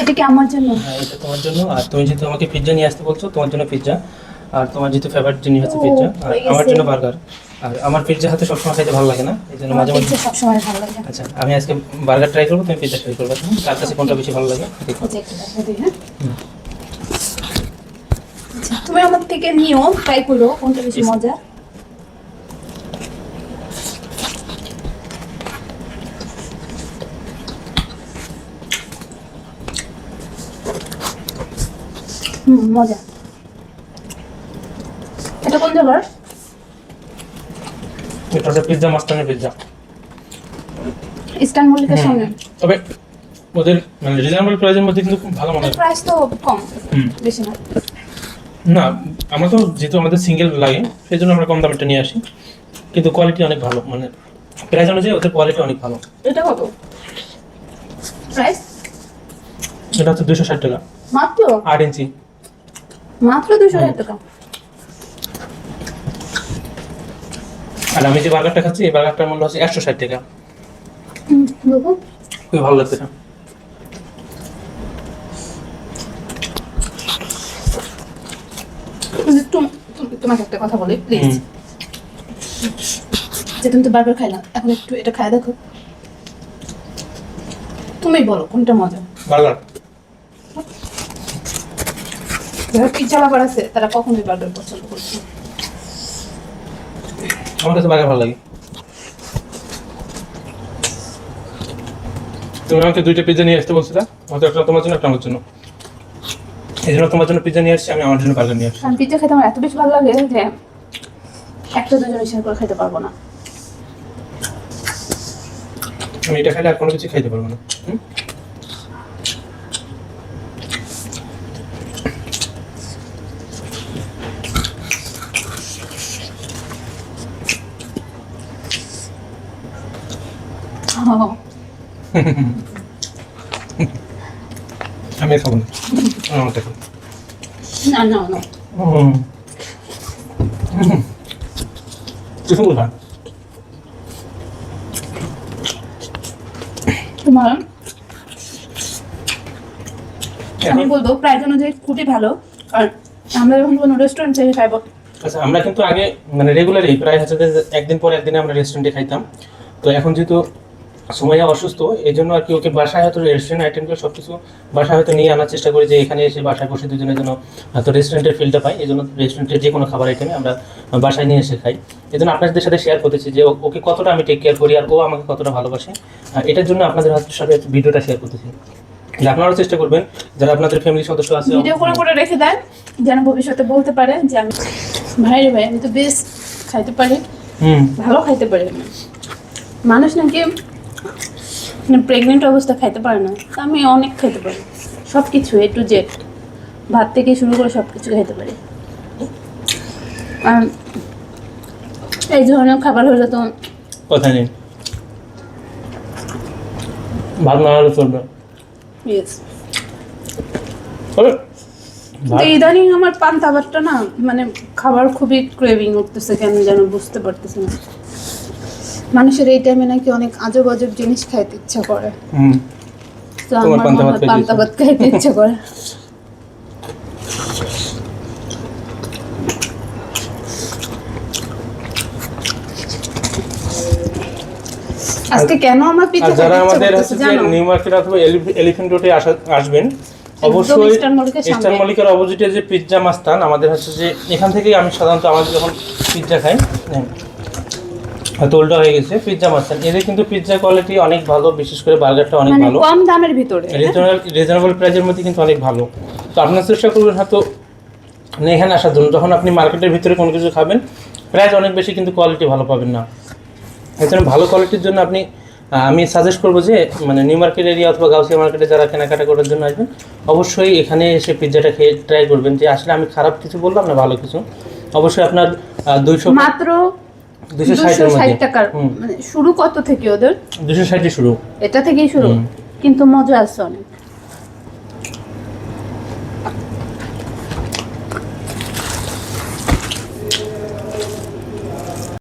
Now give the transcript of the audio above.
এটা কি আমার জন্য? হ্যাঁ, এটা তোমার জন্য। আর তুমি যেহেতু আমাকে পিৎজা নিয়ে আসতে বলছো, তোমার জন্য পিৎজা। আর তোমার যেহেতু ফেভারিট জিনিস হচ্ছে পিৎজা, আর আমার জন্য বার্গার। আর আমার পিৎজা হাতে সবসময় খাইতে ভালো লাগে না, এই জন্য মাঝে মাঝে সবসময় ভালো লাগে। আচ্ছা, আমি আজকে বার্গার ট্রাই করবো, তুমি পিৎজা ট্রাই করবে। কার কাছে কোনটা বেশি ভালো লাগে দেখো। আচ্ছা, তুমি আমার থেকে নিও, ট্রাই করো কোনটা বেশি মজা। মজা। এটা কোন জায়গার? এটা হচ্ছে পিৎজা মাস্টারের পিৎজা, ইস্টার্ন মল্লিকের সামনে। তবে ওদের মানে রিজনেবল প্রাইসের মধ্যে কিন্তু খুব ভালো মানের। প্রাইস তো কম, বেশি না। না, আমরা তো যেহেতু আমাদের সিঙ্গেল লাগে সেই জন্য আমরা কম দামেরটা নিয়ে আসি, কিন্তু কোয়ালিটি অনেক ভালো, মানে প্রাইস অনুযায়ী ওদের কোয়ালিটি অনেক ভালো। এটা কত প্রাইস? এটা হচ্ছে 260 টাকা মাত্র। 8 ইঞ্চি মাত্র 260 টাকা। আর আমি যে বার্গারটা খাচ্ছি এই বার্গারটার মূল্য হচ্ছে 160 টাকা। দেখো খুবই ভালো লাগছে। তোমাকে একটা কথা বলি প্লিজ, যে তুমি তো বার্গার খাই না, এখন একটু এটা খাই দেখো। তুমি বলো কোনটা মজা? বার্গার। যারা পিৎজা লাভার আছে তারা কখনোই বার্গার পছন্দ করছে না। আমার কাছে বার্গার ভালো লাগে। তুমি আমাকে 2টা পিৎজা নিয়ে আসতে বলছিলে, হয়তো একটা তোমার জন্য একটা আমার জন্য। এই জন্য তোমার জন্য পিৎজা নিয়ে আসছি, আমি আমার জন্য বার্গার নিয়ে আসছি। কারণ পিৎজা খেতে আমার এত বেশি ভালো লাগে যে একটা দুজনে শেয়ার করে খেতে পারবো না। আমি এটা খাইলে আর কোনো কিছু খাইতে পারবো না। আমি খাবো না, আমারটা খাবো। না না না, সুন্দর খান। তোমার আমি বলবো প্রাইস অনুযায়ী খুবই ভালো। আর আমরা যখন কোনো রেস্টুরেন্ট থেকে খাইবো, আচ্ছা, আমরা কিন্তু আগে মানে রেগুলারই প্রায় হচ্ছে যে একদিন পর একদিনে আমরা রেস্টুরেন্টে খাইতাম। তো এখন যেহেতু সুমাইয়া অসুস্থ, এই জন্য আর কি ওকে বাসায় হয়তো রেস্টুরেন্ট আইটেমগুলো সব কিছু বাসায় হয়তো নিয়ে আনার চেষ্টা করি, যে এখানে এসে বাসায় বসে দুজনের জন্য হয়তো রেস্টুরেন্টের ফিলটা পাই। এই জন্য রেস্টুরেন্টের যে কোনো খাবার আইটেমে আমরা বাসায় নিয়ে এসে খাই। এই জন্য আপনাদের সাথে শেয়ার করতেছি যে ওকে কতটা আমি টেক কেয়ার করি আর ও আমাকে কতটা ভালোবাসে। এটার জন্য আপনাদের সাথে ভিডিওটা শেয়ার করতেছি। আপনারাও চেষ্টা করবেন যারা আপনাদের ফ্যামিলি সদস্য আছে ভিডিও করে রেখে দেন, যেন ভবিষ্যতে বলতে পারে যে আমি ভাই রে ভাই আমি তো বেশ খাইতে পারি, ভালো খাইতে পারি। মানুষ নাকি প্রেগনেন্ট অবস্থা খাইতে পারে না, আমি অনেক খাইতে পারি, সব কিছু এ টু জেড, ভাত থেকে শুরু করে সব কিছু খাইতে পারি। আর এই ধরনের খাবার হলে তো কথা নেই, ভাত না হলে চলবে। ইয়েস। তবে ইদানিং আমার পান্তা ভাতটা না মানে খাবার খুবই ক্রেভিং উঠতেছে, কেন যেন বুঝতে পারতেছি না। মানুষের এই টাইমে নাকি অনেক আজব আজব জিনিস খাইতে ইচ্ছা করে, তো আমার পান্তা ভাত খাইতে ইচ্ছা করে। আজকে কেন আমার পিঠা যারা আমাদের নিউ মার্কেট অথবা এলিফ্যান্ট রোডে আসবেন, অবশ্যই ইস্টার্ন মল্লিকের অপোজিটে যে পিৎজা মাস্তান আমাদের হচ্ছে, যে এখান থেকেই আমি সাধারণত আমাদের যখন পিৎজা খাই, হয়তো উল্টা হয়ে গেছে, পিৎজা মাস্তান এদের কিন্তু পিৎজা কোয়ালিটি অনেক ভালো, বিশেষ করে বার্গারটা অনেক ভালো, কম দামের ভিতরে রিজনেবল প্রাইসের মধ্যে কিন্তু অনেক ভালো। তো আপনার চেষ্টা করবেন হয়তো এখানে আসার জন্য, যখন আপনি মার্কেটের ভিতরে কোনো কিছু খাবেন প্রাইস অনেক বেশি কিন্তু কোয়ালিটি ভালো পাবেন না। এই জন্য ভালো কোয়ালিটির জন্য আমি সাজেস্ট করবো যে মানে নিউ মার্কেট এরিয়া অথবা গাউসিয়া মার্কেটে যারা কেনাকাটা করার জন্য আসবেন, অবশ্যই এখানে এসে পিৎজাটা খেয়ে ট্রাই করবেন, যে আসলে আমি খারাপ কিছু বললাম না, ভালো কিছু। অবশ্যই আপনার 200 মাত্র 260 টাকার মানে শুরু কত থেকে ওদের? 260 শুরু, এটা থেকেই শুরু, কিন্তু মজা আছে অনেক।